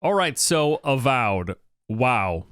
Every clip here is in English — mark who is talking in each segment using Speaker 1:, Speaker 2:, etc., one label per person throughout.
Speaker 1: All right, so Avowed. Wow.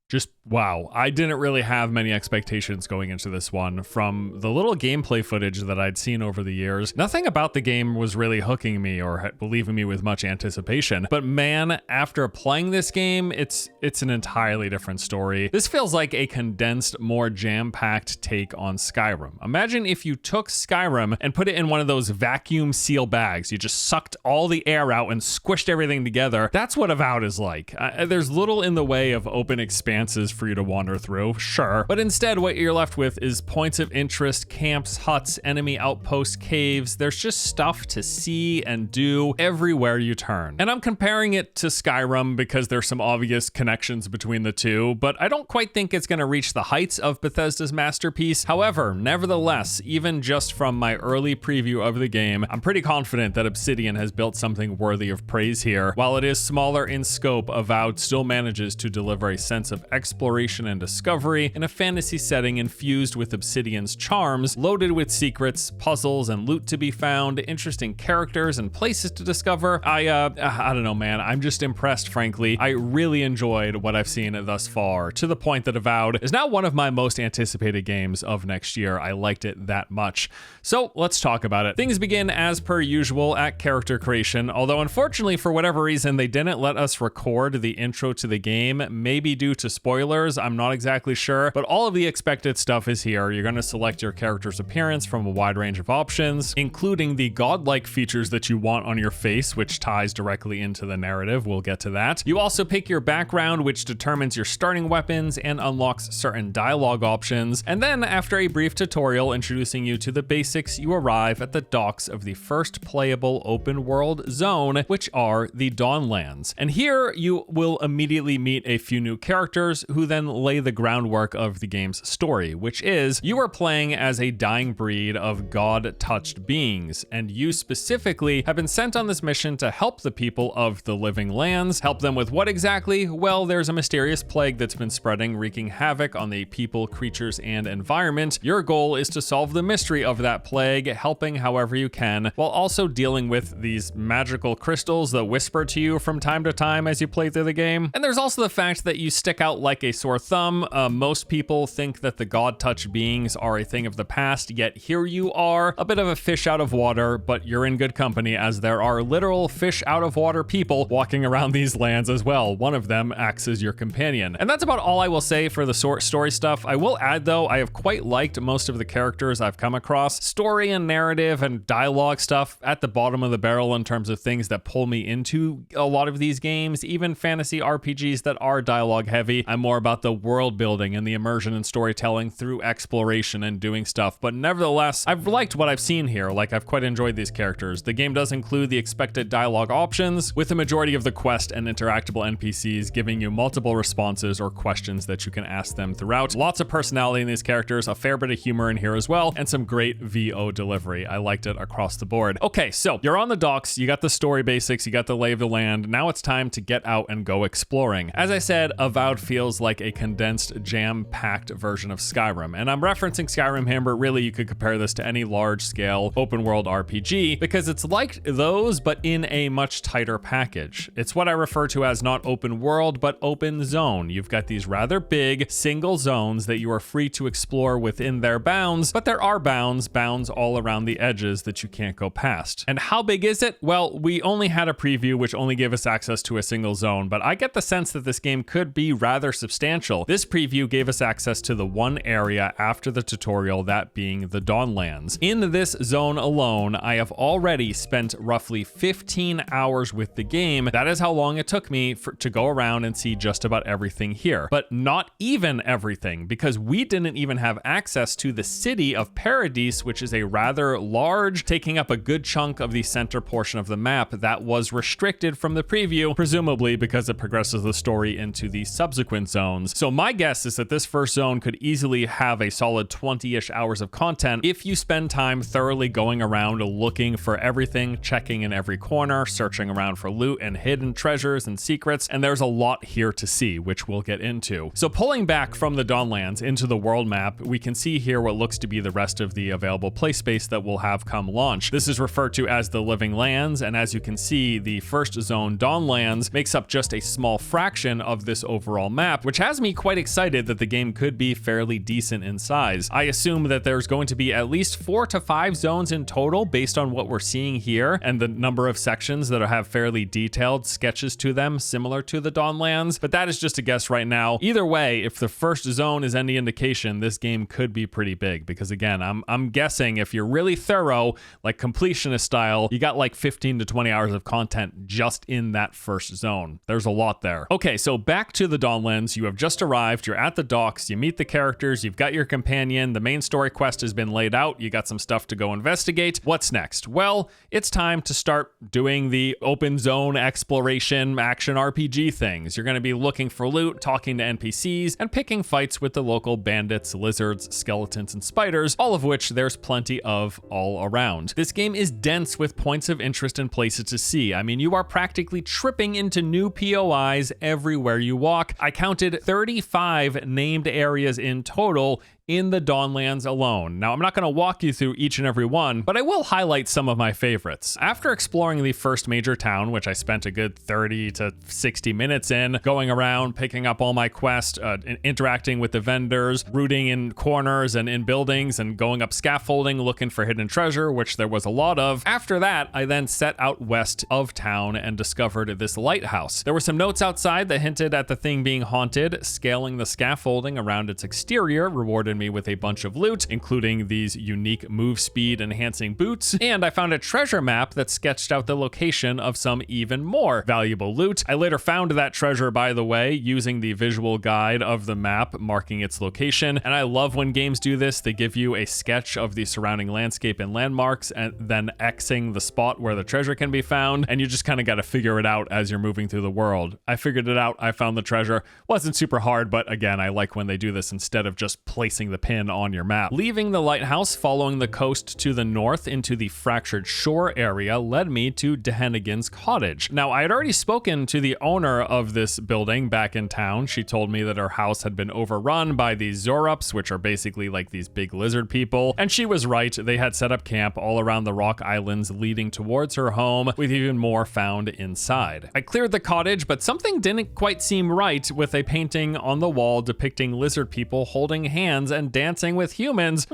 Speaker 1: Just wow. I didn't really have many expectations going into this one. From the little gameplay footage that I'd seen over the years, nothing about the game was really hooking me or leaving me with much anticipation. But man, after playing this game, it's an entirely different story. This feels like a condensed, more jam-packed take on Skyrim. Imagine if you took Skyrim and put it in one of those vacuum seal bags. You just sucked all the air out and squished everything together. That's what Avowed is like. There's little in the way of open expanse for you to wander through, sure, but instead what you're left with is points of interest, camps, huts, enemy outposts, caves. There's just stuff to see and do everywhere you turn. And I'm comparing it to Skyrim because there's some obvious connections between the two, but I don't quite think it's going to reach the heights of Bethesda's masterpiece. However, nevertheless, even just from my early preview of the game, I'm pretty confident that Obsidian has built something worthy of praise here. While it is smaller in scope, Avowed still manages to deliver a sense of exploration and discovery in a fantasy setting infused with Obsidian's charms, loaded with secrets, puzzles, and loot to be found, interesting characters and places to discover. I don't know, man. I'm just impressed, frankly. I really enjoyed what I've seen thus far, to the point that Avowed is now one of my most anticipated games of next year. I liked it that much. So let's talk about it. Things begin as per usual at character creation, although unfortunately for whatever reason they didn't let us record the intro to the game, maybe due to spoilers, I'm not exactly sure, but all of the expected stuff is here. You're going to select your character's appearance from a wide range of options, including the godlike features that you want on your face, which ties directly into the narrative. We'll get to that. You also pick your background, which determines your starting weapons and unlocks certain dialogue options. And then after a brief tutorial introducing you to the basics, you arrive at the docks of the first playable open world zone, which are the Dawnlands. And here you will immediately meet a few new characters who then lay the groundwork of the game's story, which is you are playing as a dying breed of god-touched beings, and you specifically have been sent on this mission to help the people of the living lands. Help them with what exactly? Well, there's a mysterious plague that's been spreading, wreaking havoc on the people, creatures, and environment. Your goal is to solve the mystery of that plague, helping however you can, while also dealing with these magical crystals that whisper to you from time to time as you play through the game. And there's also the fact that you stick out like a sore thumb. Most people think that the god-touched beings are a thing of the past, yet here you are, a bit of a fish out of water, but you're in good company as there are literal fish out of water people walking around these lands as well. One of them acts as your companion. And that's about all I will say for the story stuff. I will add though, I have quite liked most of the characters I've come across. Story and narrative and dialogue stuff at the bottom of the barrel in terms of things that pull me into a lot of these games, even fantasy RPGs that are dialogue heavy. I'm more about the world building and the immersion and storytelling through exploration and doing stuff. But nevertheless, I've liked what I've seen here. Like, I've quite enjoyed these characters. The game does include the expected dialogue options, with the majority of the quest and interactable NPCs giving you multiple responses or questions that you can ask them throughout. Lots of personality in these characters, a fair bit of humor in here as well, and some great VO delivery. I liked it across the board. Okay, so you're on the docks, you got the story basics, you got the lay of the land. Now it's time to get out and go exploring. As I said, Avowed feels like a condensed, jam-packed version of Skyrim. And I'm referencing Skyrim here, but really you could compare this to any large-scale open-world RPG because it's like those, but in a much tighter package. It's what I refer to as not open world, but open zone. You've got these rather big single zones that you are free to explore within their bounds, but there are bounds all around the edges that you can't go past. And how big is it? Well, we only had a preview which only gave us access to a single zone, but I get the sense that this game could be rather substantial. This preview gave us access to the one area after the tutorial, that being the Dawnlands. In this zone alone, I have already spent roughly 15 hours with the game. That is how long it took me to go around and see just about everything here. But not even everything, because we didn't even have access to the city of Paradise, which is a rather large, taking up a good chunk of the center portion of the map that was restricted from the preview, presumably because it progresses the story into the subsequent subsequent zones. So my guess is that this first zone could easily have a solid 20-ish hours of content if you spend time thoroughly going around looking for everything, checking in every corner, searching around for loot and hidden treasures and secrets, and there's a lot here to see, which we'll get into. So pulling back from the Dawnlands into the world map, we can see here what looks to be the rest of the available play space that we'll have come launch. This is referred to as the Living Lands, and as you can see, the first zone, Dawnlands, makes up just a small fraction of this overall map, which has me quite excited that the game could be fairly decent in size. I assume that there's going to be at least 4 to 5 zones in total based on what we're seeing here and the number of sections that have fairly detailed sketches to them similar to the Dawnlands, but that is just a guess right now. Either way, if the first zone is any indication, this game could be pretty big because again, I'm guessing if you're really thorough, like completionist style, you got like 15 to 20 hours of content just in that first zone. There's a lot there. Okay, so back to the Dawnlands. You have just arrived, you're at the docks, you meet the characters, you've got your companion, the main story quest has been laid out, you got some stuff to go investigate. What's next? Well, it's time to start doing the open zone exploration action RPG things. You're going to be looking for loot, talking to NPCs, and picking fights with the local bandits, lizards, skeletons, and spiders, all of which there's plenty of all around. This game is dense with points of interest and places to see. I mean, you are practically tripping into new POIs everywhere you walk. I counted 35 named areas in total in the Dawnlands alone. Now, I'm not going to walk you through each and every one, but I will highlight some of my favorites. After exploring the first major town, which I spent a good 30 to 60 minutes in, going around, picking up all my quests, interacting with the vendors, rooting in corners and in buildings, and going up scaffolding, looking for hidden treasure, which there was a lot of. After that, I then set out west of town and discovered this lighthouse. There were some notes outside that hinted at the thing being haunted. Scaling the scaffolding around its exterior rewarded me with a bunch of loot, including these unique move speed enhancing boots, and I found a treasure map that sketched out the location of some even more valuable loot. I later found that treasure, by the way, using the visual guide of the map marking its location, and I love when games do this. They give you a sketch of the surrounding landscape and landmarks and then Xing the spot where the treasure can be found, and you just kind of got to figure it out as you're moving through the world. I figured it out. I found the treasure. Wasn't super hard, but again, I like when they do this instead of just placing the pin on your map. Leaving the lighthouse, following the coast to the north into the Fractured Shore area led me to Dehennigan's cottage. Now, I had already spoken to the owner of this building back in town. She told me that her house had been overrun by these Zorups, which are basically like these big lizard people, and she was right. They had set up camp all around the rock islands leading towards her home, with even more found inside. I cleared the cottage, but something didn't quite seem right with a painting on the wall depicting lizard people holding hands and dancing with humans.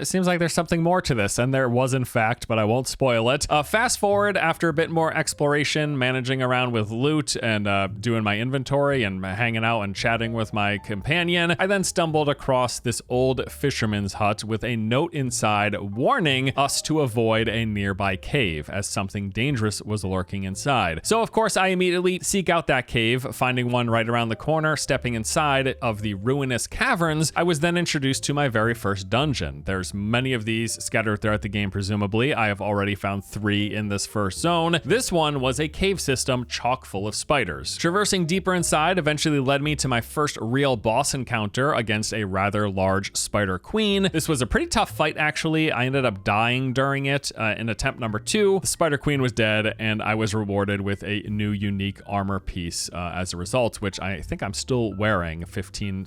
Speaker 1: Seems like there's something more to this, and there was in fact, but I won't spoil it. Fast forward, after a bit more exploration, managing around with loot and doing my inventory and hanging out and chatting with my companion, I then stumbled across this old fisherman's hut with a note inside warning us to avoid a nearby cave as something dangerous was lurking inside. So of course I immediately seek out that cave, finding one right around the corner. Stepping inside of the ruinous caverns, I was then introduced to my very first dungeon. There's many of these scattered throughout the game, presumably. I have already found 3 in this first zone. This one was a cave system chock full of spiders. Traversing deeper inside eventually led me to my first real boss encounter against a rather large spider queen. This was a pretty tough fight, actually. I ended up dying during it. In attempt number 2, the spider queen was dead, and I was rewarded with a new unique armor piece as a result, which I think I'm still wearing 15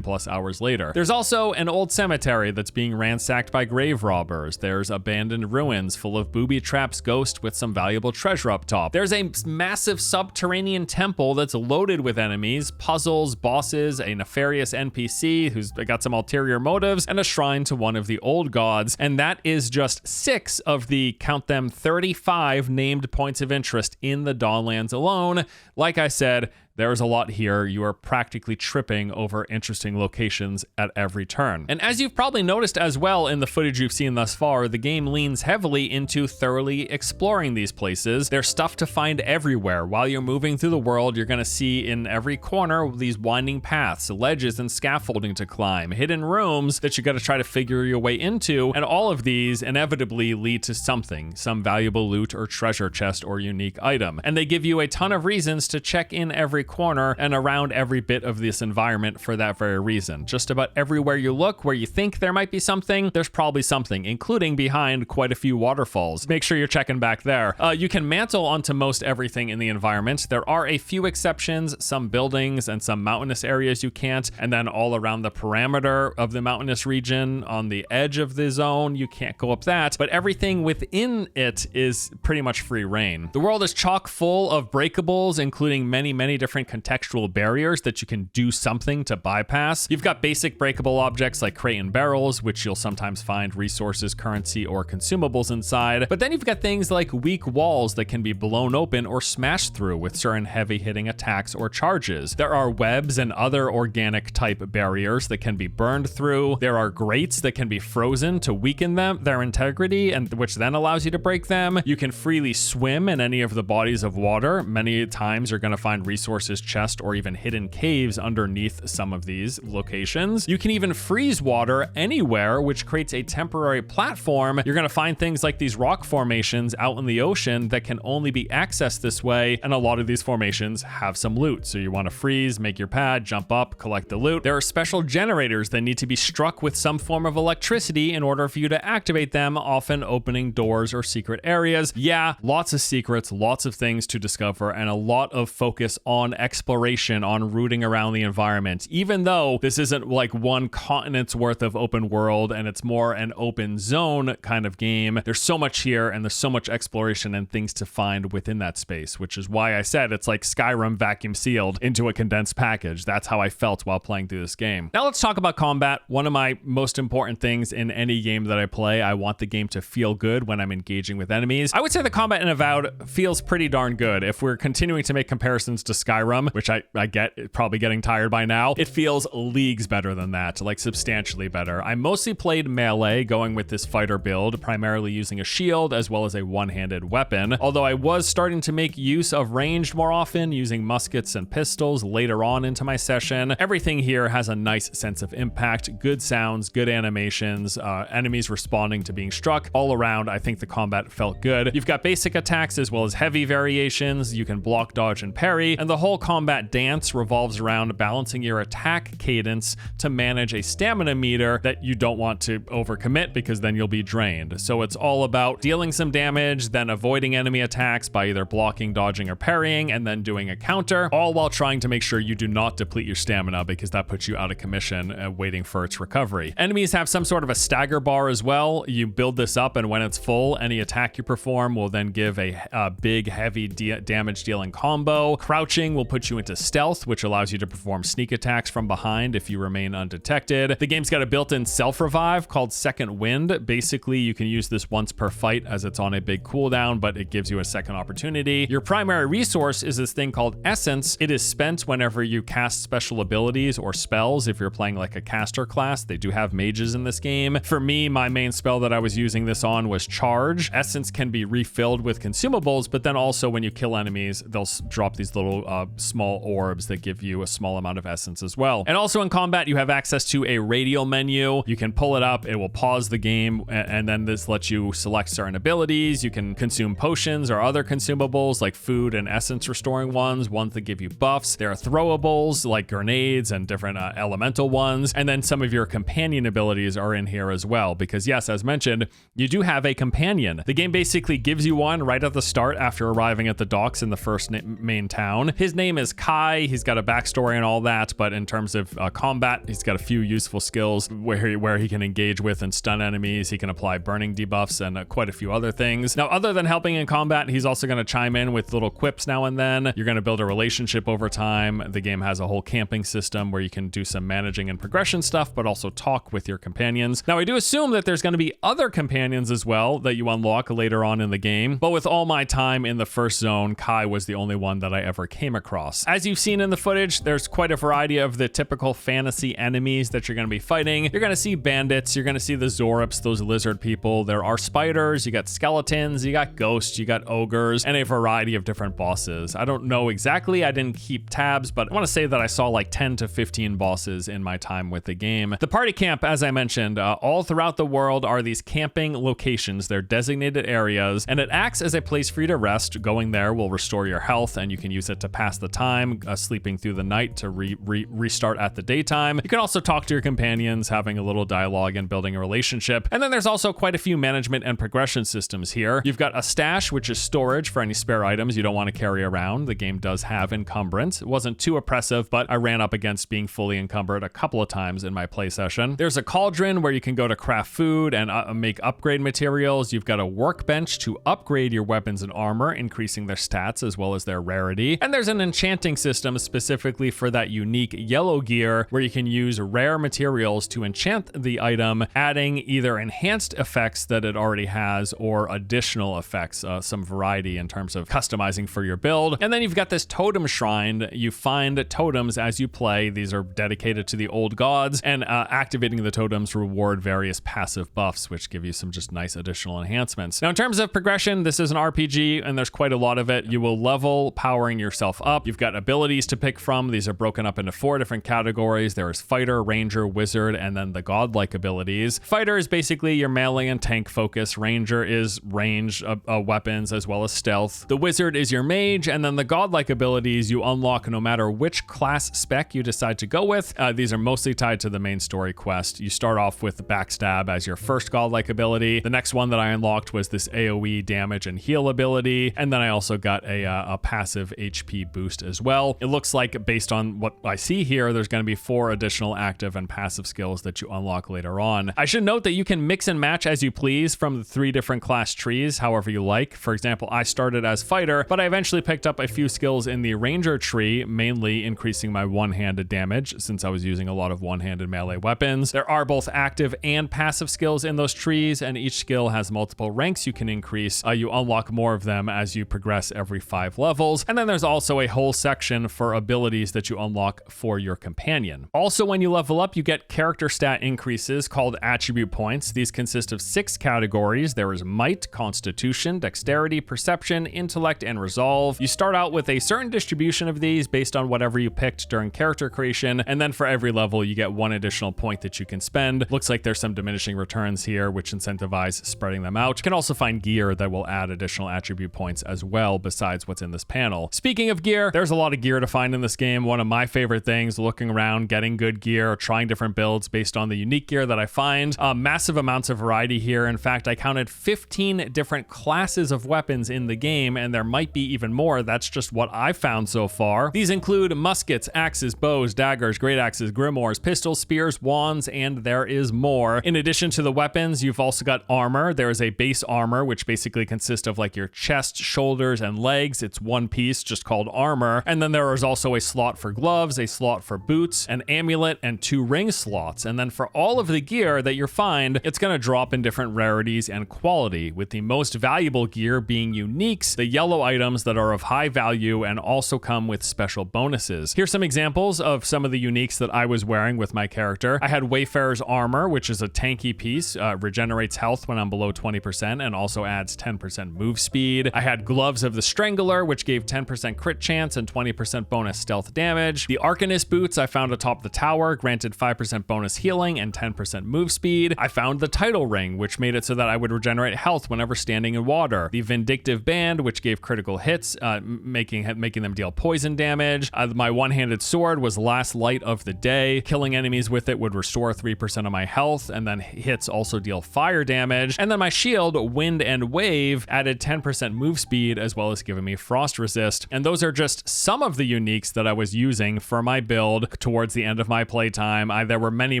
Speaker 1: plus hours later. There's also an old cemetery that's being ransacked by grave robbers. There's abandoned ruins full of booby traps ghosts with some valuable treasure up top. There's a massive subterranean temple that's loaded with enemies, puzzles, bosses, a nefarious NPC who's got some ulterior motives, and a shrine to one of the old gods. And that is just 6 of the, count them, 35 named points of interest in the Dawnlands alone. Like I said, there's a lot here. You are practically tripping over interesting locations at every turn. And as you've probably noticed as well in the footage you've seen thus far, the game leans heavily into thoroughly exploring these places. There's stuff to find everywhere. While you're moving through the world, you're gonna see in every corner these winding paths, ledges and scaffolding to climb, hidden rooms that you gotta try to figure your way into, and all of these inevitably lead to something, some valuable loot or treasure chest or unique item. And they give you a ton of reasons to check in every corner and around every bit of this environment for that very reason. Just about everywhere you look, where you think there might be something, there's probably something, including behind quite a few waterfalls. Make sure you're checking back there. You can mantle onto most everything in the environment. There are a few exceptions, some buildings and some mountainous areas you can't, and then all around the parameter of the mountainous region on the edge of the zone, you can't go up that, but everything within it is pretty much free reign. The world is chock full of breakables, including many different contextual barriers that you can do something to bypass. You've got basic breakable objects like crate and barrels, which you'll sometimes find resources, currency, or consumables inside, but then you've got things like weak walls that can be blown open or smashed through with certain heavy hitting attacks or charges. There are webs and other organic type barriers that can be burned through. There are grates that can be frozen to weaken their integrity, and which then allows you to break them. You can freely swim in any of the bodies of water. Many times you're going to find resources, chests, or even hidden caves underneath some of these locations. You can even freeze water anywhere, which creates a temporary platform. You're going to find things like these rock formations out in the ocean that can only be accessed this way, and a lot of these formations have some loot. So you want to freeze, make your pad, jump up, collect the loot. There are special generators that need to be struck with some form of electricity in order for you to activate them, often opening doors or secret areas. Yeah, lots of secrets, lots of things to discover, and a lot of focus on exploration, on rooting around the environment. Even though this isn't like one continent's worth of open world and it's more an open zone kind of game, there's so much here and there's so much exploration and things to find within that space, which is why I said it's like Skyrim vacuum sealed into a condensed package. That's how I felt while playing through this game. Now let's talk about combat. One of my most important things in any game that I play, I want the game to feel good when I'm engaging with enemies. I would say the combat in Avowed feels pretty darn good. If we're continuing to make comparisons to Skyrim, which I get, probably getting tired by now, it feels leagues better than that, like substantially better. I mostly played melee, going with this fighter build, primarily using a shield as well as a one-handed weapon, although I was starting to make use of ranged more often, using muskets and pistols later on into my session. Everything here has a nice sense of impact, good sounds, good animations, enemies responding to being struck. All around, I think the combat felt good. You've got basic attacks as well as heavy variations. You can block, dodge, and parry, and the whole combat dance revolves around balancing your attack cadence to manage a stamina meter that you don't want to overcommit because then you'll be drained. So it's all about dealing some damage, then avoiding enemy attacks by either blocking, dodging, or parrying, and then doing a counter, all while trying to make sure you do not deplete your stamina because that puts you out of commission waiting for its recovery. Enemies have some sort of a stagger bar as well. You build this up, and when it's full, any attack you perform will then give a big, heavy damage dealing combo. Crouching will put you into stealth, which allows you to perform sneak attacks from behind if you remain undetected. The game's got a built-in self-revive called Second Wind. Basically, you can use this once per fight as it's on a big cooldown, but it gives you a second opportunity. Your primary resource is this thing called Essence. It is spent whenever you cast special abilities or spells. If you're playing like a caster class, they do have mages in this game. For me, my main spell that I was using this on was Charge. Essence can be refilled with consumables, but then also when you kill enemies, they'll drop these little small orbs that give you a small amount of essence as well. And also in combat, you have access to a radial menu. You can pull it up, it will pause the game, and then this lets you select certain abilities. You can consume potions or other consumables like food and essence restoring ones that give you buffs. There are throwables like grenades and different elemental ones. And then some of your companion abilities are in here as well, because yes, as mentioned, you do have a companion. The game basically gives you one right at the start after arriving at the docks in the first main town. His name is Kai. He's got a backstory and all that, but in terms of combat, he's got a few useful skills where he can engage with and stun enemies. He can apply burning debuffs and quite a few other things. Now, other than helping in combat, he's also going to chime in with little quips now and then. You're going to build a relationship over time. The game has a whole camping system where you can do some managing and progression stuff, but also talk with your companions. Now, I do assume that there's going to be other companions as well that you unlock later on in the game, but with all my time in the first zone, Kai was the only one that I ever came across. As you've seen in the footage, there's quite a variety of the typical fantasy enemies that you're going to be fighting. You're going to see bandits, you're going to see the Zorops, those lizard people. There are spiders, you got skeletons, you got ghosts, you got ogres, and a variety of different bosses. I don't know exactly, I didn't keep tabs, but I want to say that I saw like 10 to 15 bosses in my time with the game. The party camp, as I mentioned, all throughout the world are these camping locations. They're designated areas, and it acts as a place for you to rest. Going there will restore your health, and you can use it to pass pass the time, sleeping through the night to restart at the daytime. You can also talk to your companions, having a little dialogue and building a relationship. And then there's also quite a few management and progression systems here. You've got a stash, which is storage for any spare items you don't want to carry around. The game does have encumbrance. It wasn't too oppressive, but I ran up against being fully encumbered a couple of times in my play session. There's a cauldron where you can go to craft food and make upgrade materials. You've got a workbench to upgrade your weapons and armor, increasing their stats as well as their rarity. And there's an enchanting system specifically for that unique yellow gear where you can use rare materials to enchant the item, adding either enhanced effects that it already has or additional effects, some variety in terms of customizing for your build. And then you've got this totem shrine. You find totems as you play. These are dedicated to the old gods, and activating the totems reward various passive buffs, which give you some just nice additional enhancements. Now, in terms of progression, this is an RPG and there's quite a lot of it. You will level powering yourself up. You've got abilities to pick from. These are broken up into 4 different categories. There is fighter, ranger, wizard, and then the godlike abilities. Fighter is basically your melee and tank focus. Ranger is range weapons as well as stealth. The wizard is your mage, and then the godlike abilities you unlock no matter which class spec you decide to go with. These are mostly tied to the main story quest. You start off with backstab as your first godlike ability. The next one that I unlocked was this AoE damage and heal ability, and then I also got a passive HP boost as well. It looks like, based on what I see here, there's going to be 4 additional active and passive skills that you unlock later on. I should note that you can mix and match as you please from the 3 different class trees, however you like. For example, I started as fighter, but I eventually picked up a few skills in the ranger tree, mainly increasing my one-handed damage since I was using a lot of one-handed melee weapons. There are both active and passive skills in those trees, and each skill has multiple ranks you can increase. You unlock more of them as you progress every 5 levels. And then there's also a whole section for abilities that you unlock for your companion. Also, when you level up, you get character stat increases called attribute points. These consist of 6 categories. There is might, constitution, dexterity, perception, intellect, and resolve. You start out with a certain distribution of these based on whatever you picked during character creation, and then for every level you get 1 additional point that you can spend. Looks like there's some diminishing returns here which incentivize spreading them out. You can also find gear that will add additional attribute points as well besides what's in this panel. Speaking of gear, there's a lot of gear to find in this game. One of my favorite things, looking around, getting good gear, trying different builds based on the unique gear that I find. Massive amounts of variety here. In fact, I counted 15 different classes of weapons in the game, and there might be even more. That's just what I found so far. These include muskets, axes, bows, daggers, great axes, grimoires, pistols, spears, wands, and there is more. In addition to the weapons, you've also got armor. There is a base armor, which basically consists of like your chest, shoulders, and legs. It's one piece just called armor. And then there is also a slot for gloves, a slot for boots, an amulet, and 2 ring slots. And then for all of the gear that you find, it's going to drop in different rarities and quality, with the most valuable gear being uniques, the yellow items that are of high value and also come with special bonuses. Here's some examples of some of the uniques that I was wearing with my character. I had Wayfarer's armor, which is a tanky piece, regenerates health when I'm below 20% and also adds 10% move speed. I had Gloves of the Strangler, which gave 10% crit chance and 20% bonus stealth damage. The Arcanist boots I found atop the tower, granted 5% bonus healing and 10% move speed. I found the Title Ring, which made it so that I would regenerate health whenever standing in water. The Vindictive Band, which gave critical hits, making them deal poison damage. My one-handed sword was Last Light of the Day. Killing enemies with it would restore 3% of my health, and then hits also deal fire damage. And then my shield, Wind and Wave, added 10% move speed as well as giving me frost resist. And those are just some of the uniques that I was using for my build towards the end of my playtime. There were many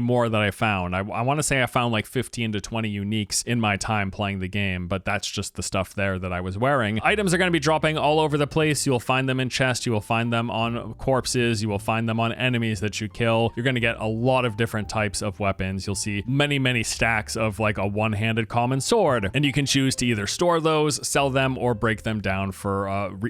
Speaker 1: more that I found. I want to say I found like 15 to 20 uniques in my time playing the game, but that's just the stuff there that I was wearing. Items are going to be dropping all over the place. You'll find them in chests, you will find them on corpses, you will find them on enemies that you kill. You're going to get a lot of different types of weapons. You'll see many stacks of like a one-handed common sword, and you can choose to either store those, sell them, or break them down for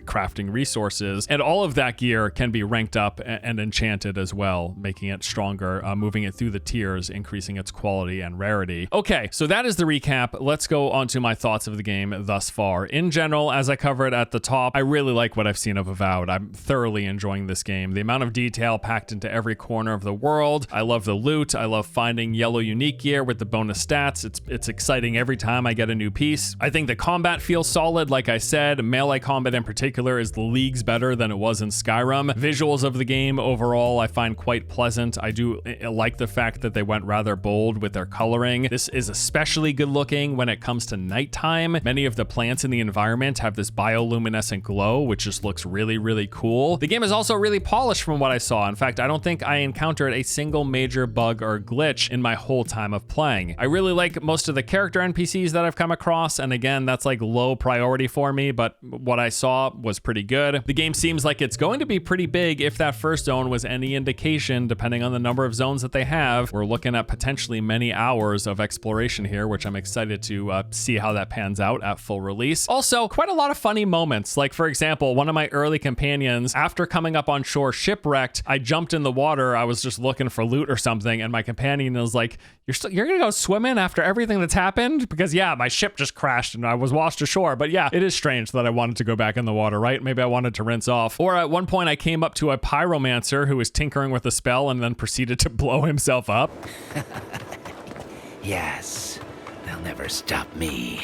Speaker 1: crafting resources. And all of that gear can be ranked up and enchanted as well, making it stronger, moving it through the tiers, increasing its quality and rarity. Okay, so that is the recap. Let's go on to my thoughts of the game thus far. In general, as I covered at the top, I really like what I've seen of Avowed. I'm thoroughly enjoying this game. The amount of detail packed into every corner of the world. I love the loot. I love finding yellow unique gear with the bonus stats. It's exciting every time I get a new piece. I think the combat feels solid. Like I said, melee combat in particular is leagues better than it was in Skyrim. Visuals of the game overall I find quite pleasant. I do like the fact that they went rather bold with their coloring. This is especially good looking when it comes to nighttime. Many of the plants in the environment have this bioluminescent glow, which just looks really, really cool. The game is also really polished from what I saw. In fact, I don't think I encountered a single major bug or glitch in my whole time of playing. I really like most of the character NPCs that I've come across, and again, that's like low priority for me, but what I saw was pretty good. The game seems like it's going to be pretty big. If that first zone was any indication, depending on the number of zones that they have, we're looking at potentially many hours of exploration here, which I'm excited to see how that pans out at full release. Also, quite a lot of funny moments. Like, for example, one of my early companions, after coming up on shore shipwrecked, I jumped in the water. I was just looking for loot or something, and my companion was like, you're gonna go swimming after everything that's happened? Because yeah, my ship just crashed and I was washed ashore. But yeah, it is strange that I wanted to go back in the water, right? Maybe I wanted to rinse off. Or at one point I came up to a pyromancer who was tinkering with a spell and then proceeded to blow himself up.
Speaker 2: Yes, they'll never stop me.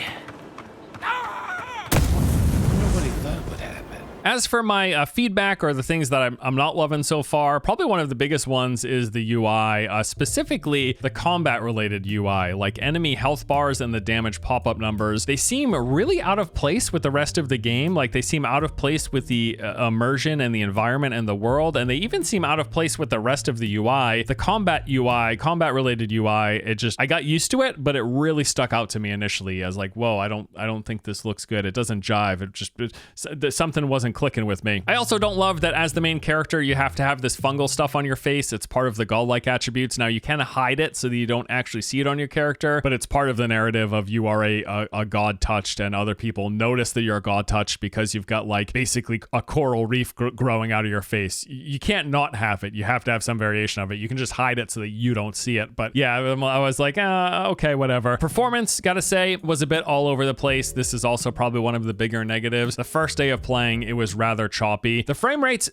Speaker 1: As for my feedback or the things that I'm not loving so far, probably one of the biggest ones is the UI, specifically the combat-related UI, like enemy health bars and the damage pop-up numbers. They seem really out of place with the rest of the game. Like, they seem out of place with the immersion and the environment and the world, and they even seem out of place with the rest of the UI. The combat UI, combat-related UI, I got used to it, but it really stuck out to me initially as like, whoa, I don't think this looks good. It doesn't jive. Something wasn't clicking with me. I also don't love that as the main character, you have to have this fungal stuff on your face. It's part of the godlike attributes. Now, you can hide it so that you don't actually see it on your character, but it's part of the narrative of you are a god touched, and other people notice that you're a god touched because you've got like basically a coral reef growing out of your face. You can't not have it. You have to have some variation of it. You can just hide it so that you don't see it. But yeah, I was like, okay, whatever. Performance, gotta say, was a bit all over the place. This is also probably one of the bigger negatives. The first day of playing, it was rather choppy. The frame rates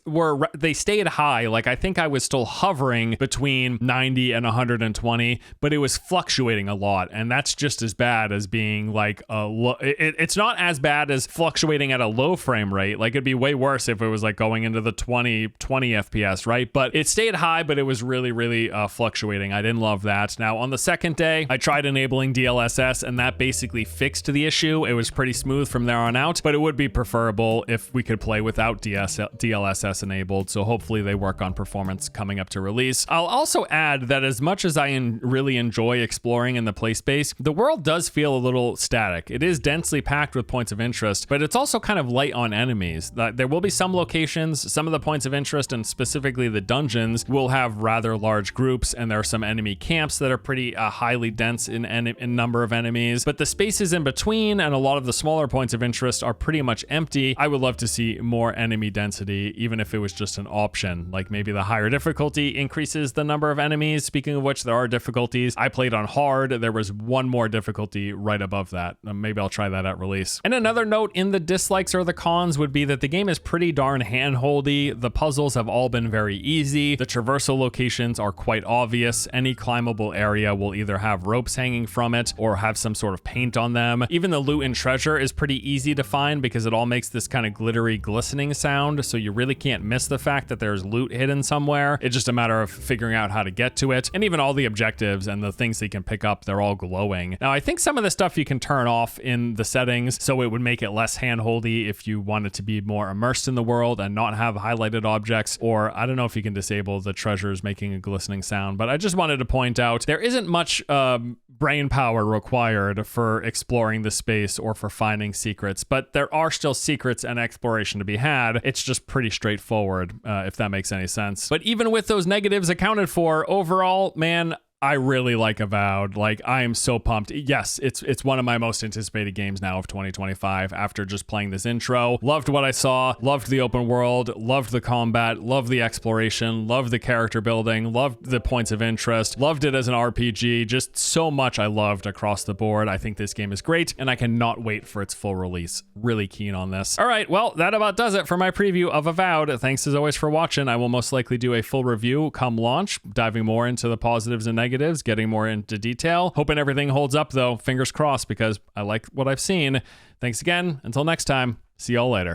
Speaker 1: they stayed high. Like, I think I was still hovering between 90 and 120, but it was fluctuating a lot. And that's just as bad as being like it's not as bad as fluctuating at a low frame rate. Like, it'd be way worse if it was like going into the 20 FPS, right? But it stayed high, but it was really, really fluctuating. I didn't love that. Now, on the second day, I tried enabling DLSS, and that basically fixed the issue. It was pretty smooth from there on out, but it would be preferable if we could play without DLSS enabled, so hopefully they work on performance coming up to release. I'll also add that as much as I really enjoy exploring in the play space, the world does feel a little static. It is densely packed with points of interest, but it's also kind of light on enemies. There will be some locations, some of the points of interest, and specifically the dungeons, will have rather large groups, and there are some enemy camps that are pretty highly dense in number of enemies, but the spaces in between and a lot of the smaller points of interest are pretty much empty. I would love to see more enemy density, even if it was just an option. Like, maybe the higher difficulty increases the number of enemies. Speaking of which, there are difficulties. I played on hard. There was one more difficulty right above that. Maybe I'll try that at release. And another note in the dislikes or the cons would be that the game is pretty darn handholdy. The puzzles have all been very easy. The traversal locations are quite obvious. Any climbable area will either have ropes hanging from it or have some sort of paint on them. Even the loot and treasure is pretty easy to find because it all makes this kind of glittery, glistening sound, so you really can't miss the fact that there's loot hidden somewhere. It's just a matter of figuring out how to get to it. And even all the objectives and the things that you can pick up, they're all glowing. Now, I think some of the stuff you can turn off in the settings, so it would make it less handholdy if you wanted to be more immersed in the world and not have highlighted objects, or I don't know if you can disable the treasures making a glistening sound, but I just wanted to point out there isn't much brain power required for exploring the space or for finding secrets, but there are still secrets and exploration to be had. It's just pretty straightforward, if that makes any sense. But even with those negatives accounted for, overall, man, I really like Avowed. Like, I am so pumped. Yes, it's one of my most anticipated games now of 2025 after just playing this intro. Loved what I saw, loved the open world, loved the combat, loved the exploration, loved the character building, loved the points of interest, loved it as an RPG. Just so much I loved across the board. I think this game is great, and I cannot wait for its full release. Really keen on this. All right, well, that about does it for my preview of Avowed. Thanks as always for watching. I will most likely do a full review come launch, diving more into the positives and negatives, getting more into detail. Hoping everything holds up though. Fingers crossed, because I like what I've seen. Thanks again. Until next time. See y'all later.